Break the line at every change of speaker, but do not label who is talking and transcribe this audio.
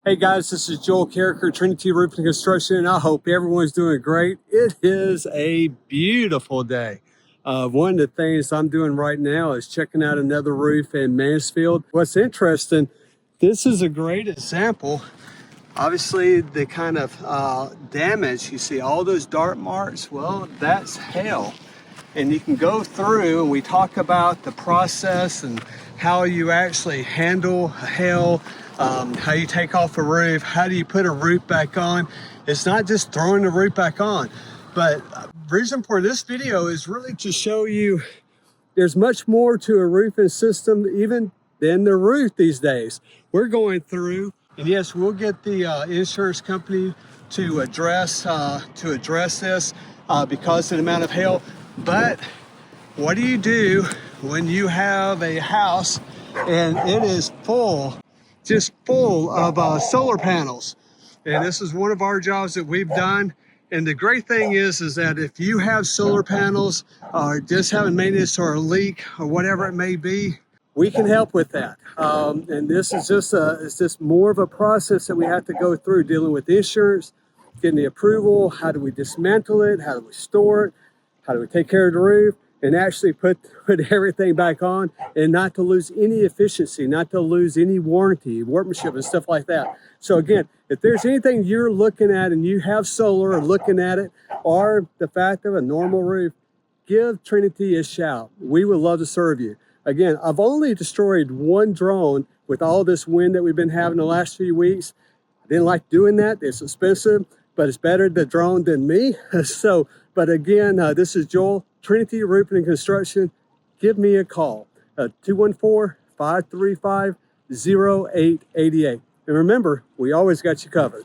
Hey guys, this is Joel Carricker, Trinity Roofing Construction, and I hope everyone's doing great. It is a beautiful day. One of the things I'm doing right now is checking out another roof in Mansfield. What's interesting, this is a great example. Obviously, the kind of damage, you see all those dark marks, well, that's hail. And you can go through and we talk about the process and how you actually handle hail, how you take off a roof, how do you put a roof back on. It's not just throwing the roof back on, but the reason for this video is really to show you there's much more to a roofing system even than the roof these days. We're going through, and yes, we'll get the insurance company to address this because of the amount of hail. But what do you do when you have a house and it is full, just full of solar panels? And this is one of our jobs that we've done. And the great thing is that if you have solar panels or just having maintenance or a leak or whatever it may be, we can help with that. And this is it's just more of a process that we have to go through, dealing with insurance, getting the approval. How do we dismantle it? How do we store it? How do we take care of the roof and actually put everything back on, and not to lose any efficiency, not to lose any warranty, workmanship and stuff like that. So again, if there's anything you're looking at and you have solar or looking at it, or the fact of a normal roof, give Trinity a shout. We would love to serve you. Again, I've only destroyed one drone with all this wind that we've been having the last few weeks. I didn't like doing that. It's expensive, but it's better the drone than me. But again, this is Joel, Trinity Roofing and Construction. Give me a call, 214-535-0888. And remember, we always got you covered.